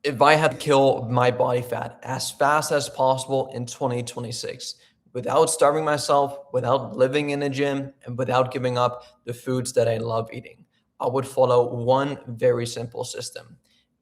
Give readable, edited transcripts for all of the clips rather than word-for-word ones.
If I had to kill my body fat as fast as possible in 2026, without starving myself, without living in a gym, and without giving up the foods that I love eating, I would follow one very simple system.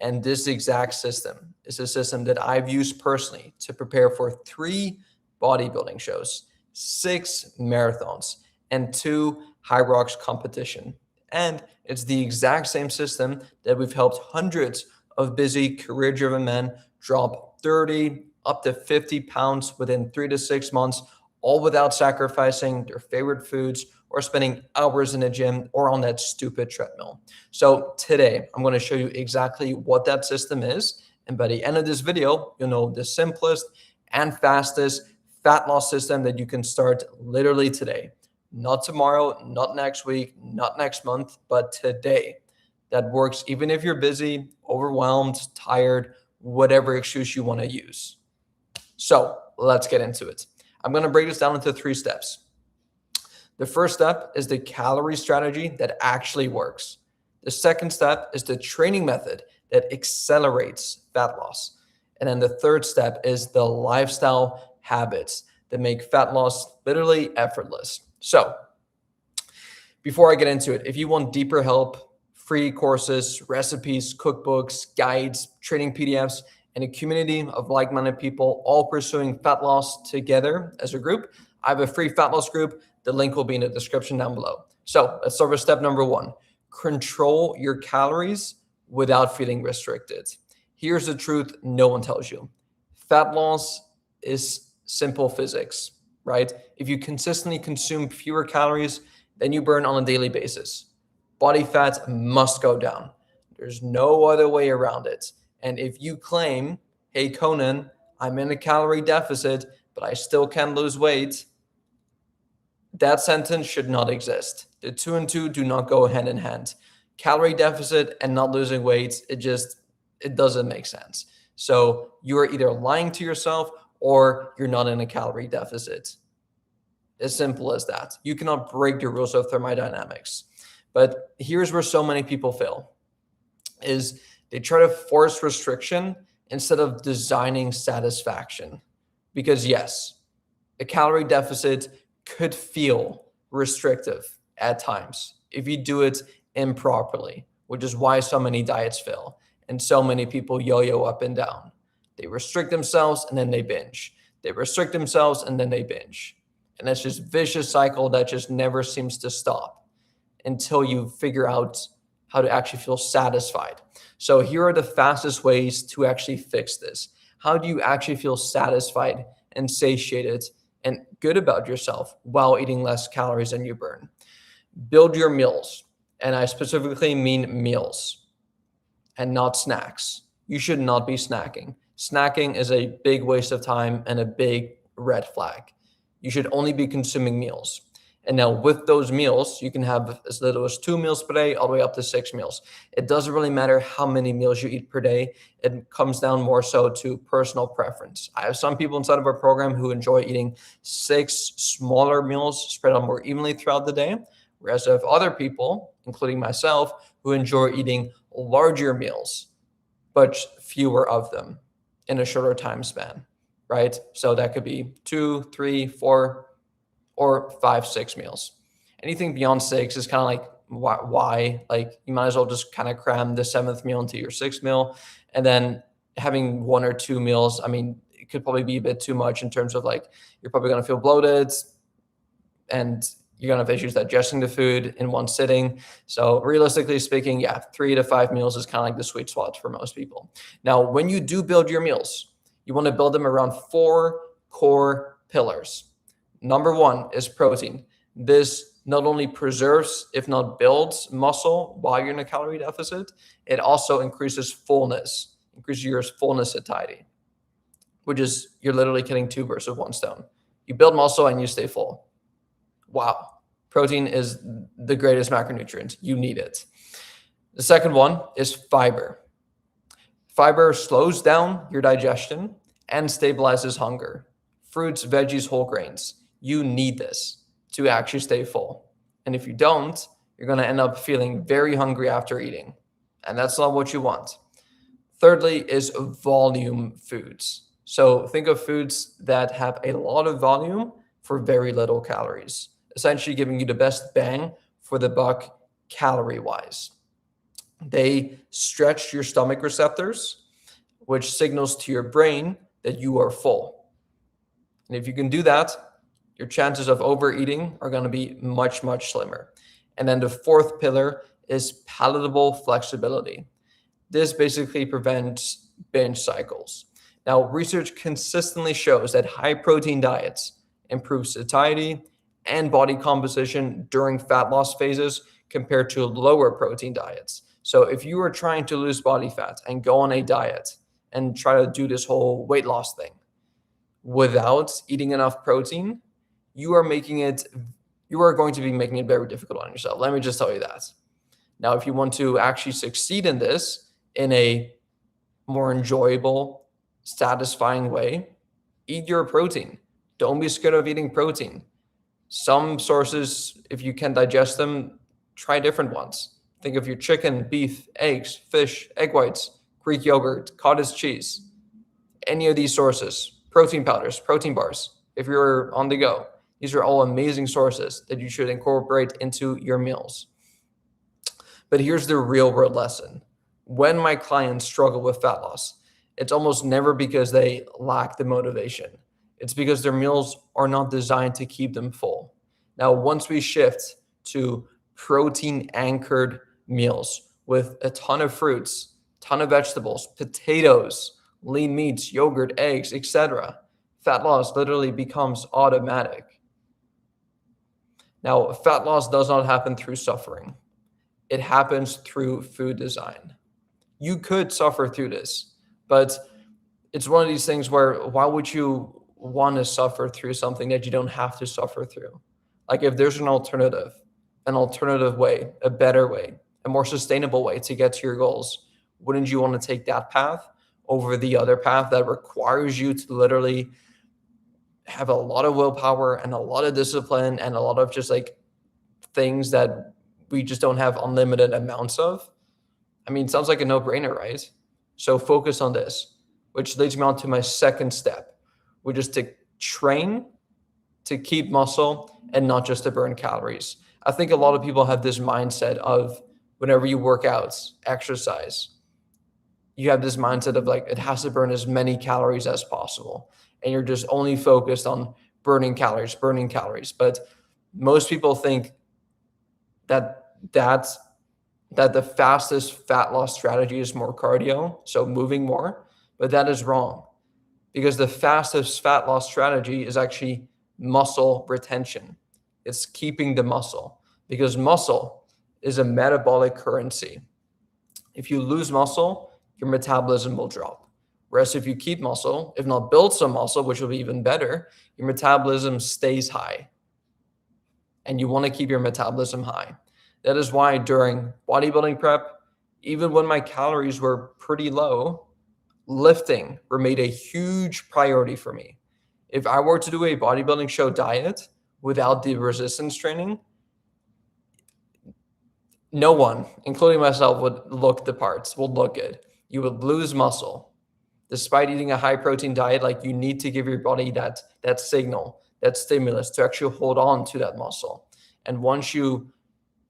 And this exact system is a system that I've used personally to prepare for 3 bodybuilding shows, 6 marathons, and 2 high rocks competition. And it's the exact same system that we've helped hundreds of busy, career driven men drop 30 up to 50 pounds within 3 to 6 months, all without sacrificing their favorite foods or spending hours in the gym or on that stupid treadmill. So, today I'm going to show you exactly what that system is. And by the end of this video, you'll know the simplest and fastest fat loss system that you can start literally today. Not tomorrow, not next week, not next month, but today. That works even if you're busy, overwhelmed, tired, whatever excuse you want to use. So let's get into it. I'm going to break this down into 3 steps. The first step is the calorie strategy that actually works. The second step is the training method that accelerates fat loss. And then the third step is the lifestyle habits that make fat loss literally effortless. So before I get into it, if you want deeper help, free courses, recipes, cookbooks, guides, training PDFs, and a community of like-minded people all pursuing fat loss together as a group, I have a free fat loss group. The link will be in the description down below. So let's start with step number 1. Control your calories without feeling restricted. Here's the truth no one tells you. Fat loss is simple physics, right? If you consistently consume fewer calories than you burn on a daily basis, body fat must go down. There's no other way around it. And if you claim, hey, Cohnan, I'm in a calorie deficit, but I still can't lose weight, that sentence should not exist. The 2 and 2 do not go hand in hand. Calorie deficit and not losing weight, it doesn't make sense. So you're either lying to yourself or you're not in a calorie deficit. As simple as that. You cannot break the rules of thermodynamics. But here's where so many people fail, is they try to force restriction instead of designing satisfaction. Because yes, a calorie deficit could feel restrictive at times if you do it improperly, which is why so many diets fail and so many people yo-yo up and down. They restrict themselves and then they binge. They restrict themselves and then they binge. And that's just vicious cycle that just never seems to stop until you figure out how to actually feel satisfied. So here are the fastest ways to actually fix this. How do you actually feel satisfied and satiated and good about yourself while eating less calories than you burn? Build your meals. And I specifically mean meals and not snacks. You should not be snacking. Snacking is a big waste of time and a big red flag. You should only be consuming meals. And now with those meals, you can have as little as 2 meals per day, all the way up to 6 meals. It doesn't really matter how many meals you eat per day. It comes down more so to personal preference. I have some people inside of our program who enjoy eating 6 smaller meals spread out more evenly throughout the day. Whereas I have other people, including myself, who enjoy eating larger meals, but fewer of them in a shorter time span, right? So that could be 2, 3, 4, or 5, 6 meals. Anything beyond 6 is kind of like, why? Like, you might as well just kind of cram the 7th meal into your 6th meal. And then having 1 or 2 meals, I mean, it could probably be a bit too much in terms of like, you're probably going to feel bloated and you're going to have issues digesting the food in one sitting. So realistically speaking, yeah, 3 to 5 meals is kind of like the sweet spot for most people. Now, when you do build your meals, you want to build them around 4 core pillars. Number 1 is protein. This not only preserves, if not builds muscle while you're in a calorie deficit, it also increases fullness, increases your fullness satiety, which is you're literally killing 2 birds with 1 stone. You build muscle and you stay full. Wow. Protein is the greatest macronutrient. You need it. The second one is fiber. Fiber slows down your digestion and stabilizes hunger. Fruits, veggies, whole grains. You need this to actually stay full. And if you don't, you're going to end up feeling very hungry after eating. And that's not what you want. Thirdly is volume foods. So think of foods that have a lot of volume for very little calories, essentially giving you the best bang for the buck calorie wise. They stretch your stomach receptors, which signals to your brain that you are full. And if you can do that, your chances of overeating are going to be much, much slimmer. And then the fourth pillar is palatable flexibility. This basically prevents binge cycles. Now, research consistently shows that high protein diets improve satiety and body composition during fat loss phases compared to lower protein diets. So if you are trying to lose body fat and go on a diet and try to do this whole weight loss thing without eating enough protein, you are going to be making it very difficult on yourself. Let me just tell you that. Now, if you want to actually succeed in this in a more enjoyable, satisfying way, eat your protein. Don't be scared of eating protein. Some sources, if you can digest them, try different ones. Think of your chicken, beef, eggs, fish, egg whites, Greek yogurt, cottage cheese, any of these sources, protein powders, protein bars, if you're on the go. These are all amazing sources that you should incorporate into your meals. But here's the real world lesson. When my clients struggle with fat loss, it's almost never because they lack the motivation. It's because their meals are not designed to keep them full. Now, once we shift to protein anchored meals with a ton of fruits, ton of vegetables, potatoes, lean meats, yogurt, eggs, etc., fat loss literally becomes automatic. Now, fat loss does not happen through suffering. It happens through food design. You could suffer through this, but it's one of these things where why would you want to suffer through something that you don't have to suffer through? Like if there's an alternative way, a better way, a more sustainable way to get to your goals, wouldn't you want to take that path over the other path that requires you to literally have a lot of willpower and a lot of discipline and a lot of just like things that we just don't have unlimited amounts of? I mean, it sounds like a no-brainer, right? So focus on this, which leads me on to my second step, which is to train to keep muscle and not just to burn calories. I think a lot of people have this mindset of whenever you work out, exercise, you have this mindset of like, it has to burn as many calories as possible. And you're just only focused on burning calories. But most people think that the fastest fat loss strategy is more cardio, so moving more, but that is wrong because the fastest fat loss strategy is actually muscle retention. It's keeping the muscle because muscle is a metabolic currency. If you lose muscle, your metabolism will drop. Whereas if you keep muscle, if not build some muscle, which will be even better, your metabolism stays high. And you want to keep your metabolism high. That is why during bodybuilding prep, even when my calories were pretty low, lifting remained a huge priority for me. If I were to do a bodybuilding show diet without the resistance training, no one, including myself, would look good. You would lose muscle. Despite eating a high protein diet, like you need to give your body that signal, that stimulus to actually hold on to that muscle. And once you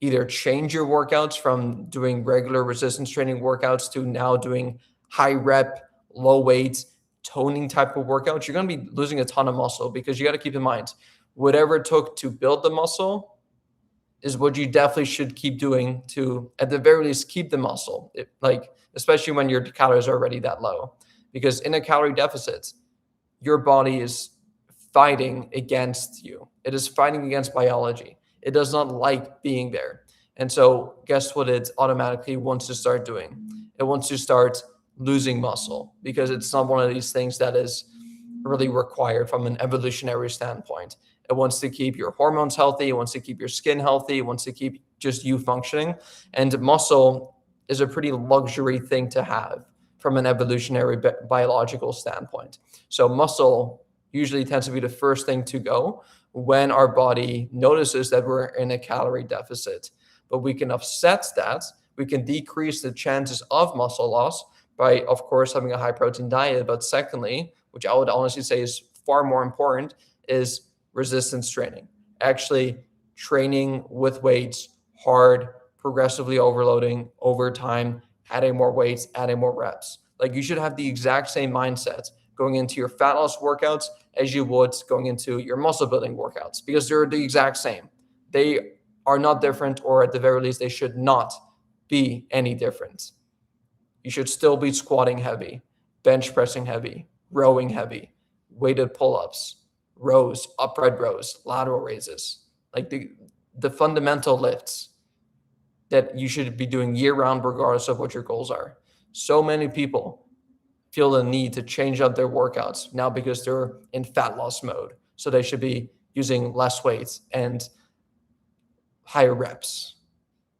either change your workouts from doing regular resistance training workouts to now doing high rep, low weight, toning type of workouts, you're going to be losing a ton of muscle because you got to keep in mind, whatever it took to build the muscle is what you definitely should keep doing to, at the very least, keep the muscle. Especially when your calories are already that low. Because in a calorie deficit, your body is fighting against you. It is fighting against biology. It does not like being there. And so guess what it automatically wants to start doing? It wants to start losing muscle because it's not one of these things that is really required from an evolutionary standpoint. It wants to keep your hormones healthy. It wants to keep your skin healthy. It wants to keep just you functioning. And muscle is a pretty luxury thing to have from an evolutionary biological standpoint. So muscle usually tends to be the first thing to go when our body notices that we're in a calorie deficit. But we can offset that. We can decrease the chances of muscle loss by, of course, having a high protein diet. But secondly, which I would honestly say is far more important, is resistance training. Actually training with weights hard, progressively overloading over time, adding more weights, adding more reps. Like, you should have the exact same mindset going into your fat loss workouts as you would going into your muscle building workouts, because they're the exact same. They are not different, or at the very least, they should not be any different. You should still be squatting heavy, bench pressing heavy, rowing heavy, weighted pull-ups, rows, upright rows, lateral raises, like the fundamental lifts that you should be doing year round, regardless of what your goals are. So many people feel the need to change up their workouts now because they're in fat loss mode. So they should be using less weights and higher reps,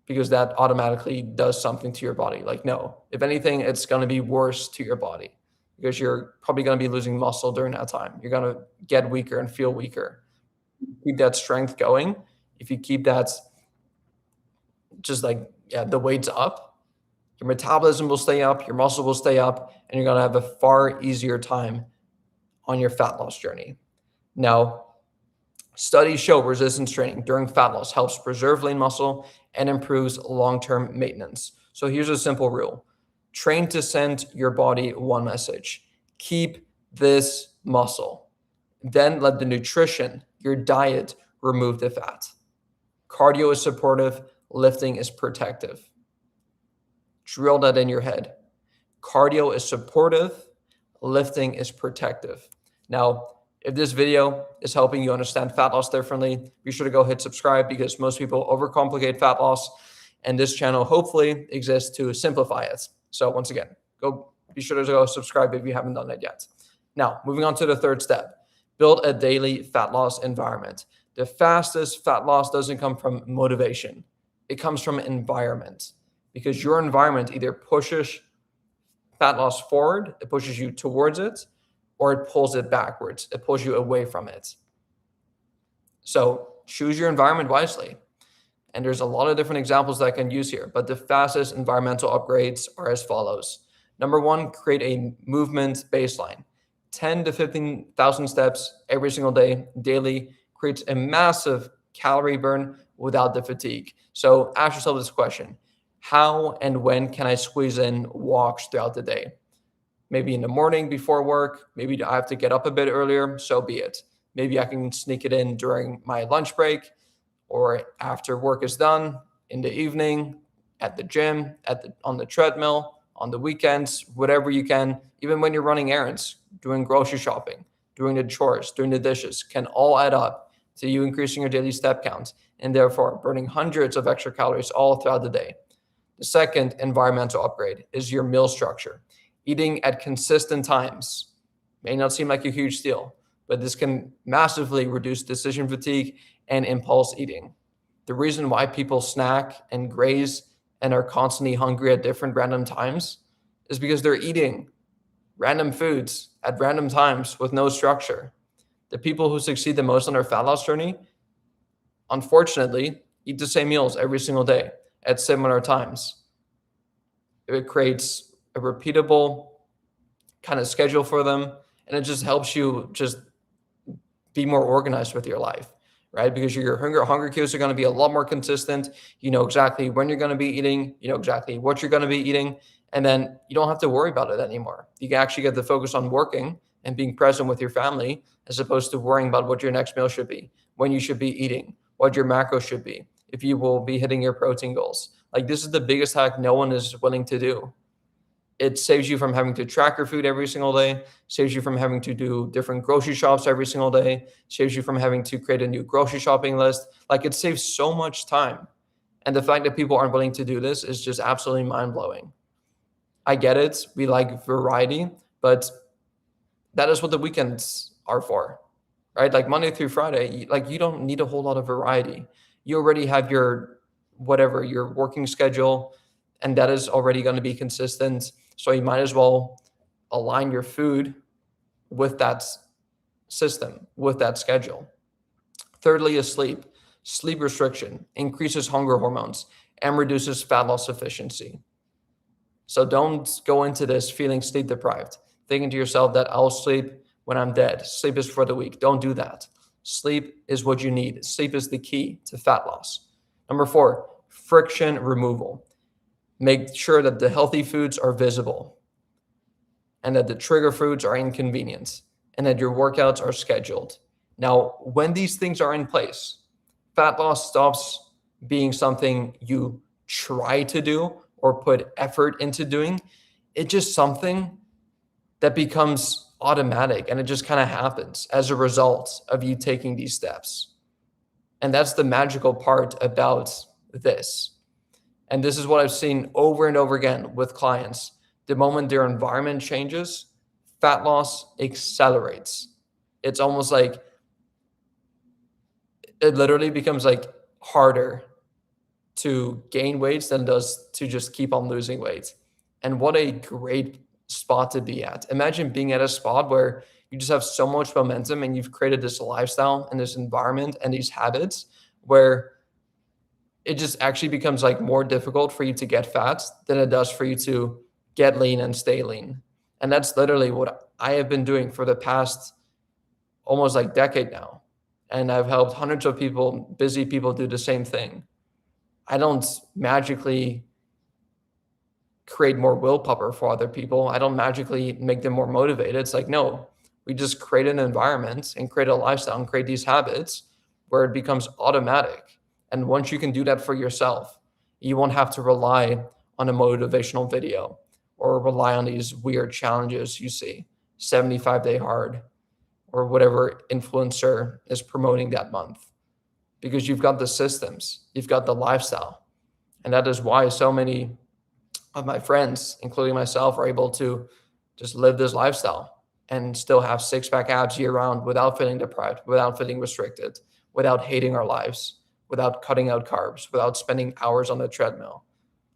because that automatically does something to your body. Like, no, if anything, it's going to be worse to your body, because you're probably going to be losing muscle during that time. You're going to get weaker and feel weaker. Keep that strength going. If you keep that just like, the weights up, your metabolism will stay up, your muscle will stay up, and you're going to have a far easier time on your fat loss journey. Now, studies show resistance training during fat loss helps preserve lean muscle and improves long-term maintenance. So here's a simple rule. Train to send your body one message: keep this muscle. Then let the nutrition, your diet, remove the fat. Cardio is supportive, lifting is protective. Drill that in your head. Cardio is supportive, lifting is protective. Now, if this video is helping you understand fat loss differently, be sure to go hit subscribe, because most people overcomplicate fat loss, and this channel hopefully exists to simplify it. So once again, be sure to go subscribe if you haven't done that yet. Now, moving on to the third step, build a daily fat loss environment. The fastest fat loss doesn't come from motivation. It comes from environment, because your environment either pushes fat loss forward, it pushes you towards it, or it pulls it backwards. It pulls you away from it. So choose your environment wisely. And there's a lot of different examples that I can use here, but the fastest environmental upgrades are as follows. Number one, create a movement baseline. 10 to 15,000 steps every single day, daily, creates a massive calorie burn without the fatigue. So ask yourself this question: how and when can I squeeze in walks throughout the day? Maybe in the morning before work, maybe I have to get up a bit earlier, so be it. Maybe I can sneak it in during my lunch break, or after work is done, in the evening, at the gym, on the treadmill, on the weekends, whatever you can. Even when you're running errands, doing grocery shopping, doing the chores, doing the dishes, can all add up to you increasing your daily step count, and therefore burning hundreds of extra calories all throughout the day. The second environmental upgrade is your meal structure. Eating at consistent times may not seem like a huge deal, but this can massively reduce decision fatigue and impulse eating. The reason why people snack and graze and are constantly hungry at different random times is because they're eating random foods at random times with no structure. The people who succeed the most on their fat loss journey, unfortunately, eat the same meals every single day at similar times. It creates a repeatable kind of schedule for them, and it just helps you just be more organized with your life, right? Because your hunger cues are going to be a lot more consistent. You know exactly when you're going to be eating, you know exactly what you're going to be eating, and then you don't have to worry about it anymore. You can actually get the focus on working and being present with your family, as opposed to worrying about what your next meal should be, when you should be eating, what your macros should be, if you will be hitting your protein goals. Like, this is the biggest hack no one is willing to do. It saves you from having to track your food every single day, saves you from having to do different grocery shops every single day, saves you from having to create a new grocery shopping list. Like, it saves so much time. And the fact that people aren't willing to do this is just absolutely mind-blowing. I get it. We like variety, but that is what the weekends are for, right? Like Monday through Friday, like, you don't need a whole lot of variety. You already have your working schedule, and that is already going to be consistent. So you might as well align your food with that system, with that schedule. Thirdly is sleep. Sleep restriction increases hunger hormones and reduces fat loss efficiency. So don't go into this feeling sleep deprived, thinking to yourself that I'll sleep when I'm dead. Sleep is for the weak. Don't do that. Sleep is what you need. Sleep is the key to fat loss. Number 4, friction removal. Make sure that the healthy foods are visible and that the trigger foods are inconvenient and that your workouts are scheduled. Now, when these things are in place, fat loss stops being something you try to do or put effort into doing. It's just something that becomes automatic and it just kind of happens as a result of you taking these steps. And that's the magical part about this. And this is what I've seen over and over again with clients. The moment their environment changes, fat loss accelerates. It's almost like it literally becomes like harder to gain weight than it does to just keep on losing weight. And what a great spot to be at. Imagine being at a spot where you just have so much momentum and you've created this lifestyle and this environment and these habits where it just actually becomes like more difficult for you to get fat than it does for you to get lean and stay lean. And that's literally what I have been doing for the past almost like decade now. And I've helped hundreds of people, busy people, do the same thing. I don't magically create more willpower for other people. I don't magically make them more motivated. It's like, no, we just create an environment and create a lifestyle and create these habits where it becomes automatic. And once you can do that for yourself, you won't have to rely on a motivational video or rely on these weird challenges you see, 75-day hard, or whatever influencer is promoting that month. Because you've got the systems, you've got the lifestyle. And that is why so many of my friends, including myself, are able to just live this lifestyle and still have six-pack abs year-round without feeling deprived, without feeling restricted, without hating our lives, without cutting out carbs, without spending hours on the treadmill.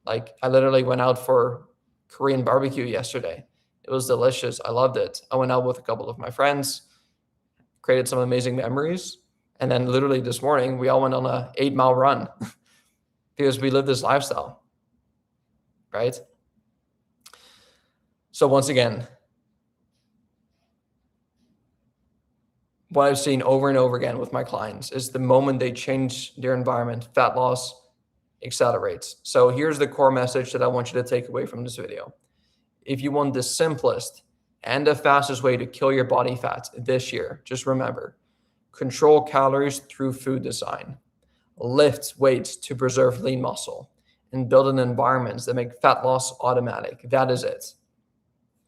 Like, I literally went out for Korean barbecue yesterday. It was delicious. I loved it. I went out with a couple of my friends, created some amazing memories. And then literally this morning, we all went on a 8-mile run because we live this lifestyle, right? So once again, what I've seen over and over again with my clients is the moment they change their environment, fat loss accelerates. So here's the core message that I want you to take away from this video. If you want the simplest and the fastest way to kill your body fat this year, just remember, control calories through food design, lift weights to preserve lean muscle, and build an environment that make fat loss automatic. That is it.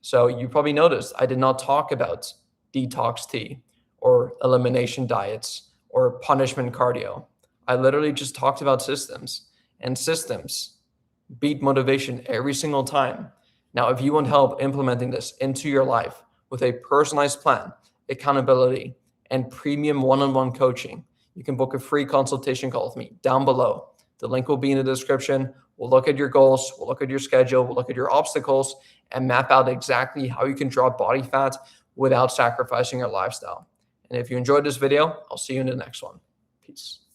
So you probably noticed I did not talk about detox tea or elimination diets or punishment cardio. I literally just talked about systems, and systems beat motivation every single time. Now, if you want help implementing this into your life with a personalized plan, accountability, and premium one-on-one coaching, you can book a free consultation call with me down below. The link will be in the description. We'll look at your goals, we'll look at your schedule, we'll look at your obstacles, and map out exactly how you can drop body fat without sacrificing your lifestyle. And if you enjoyed this video, I'll see you in the next one. Peace.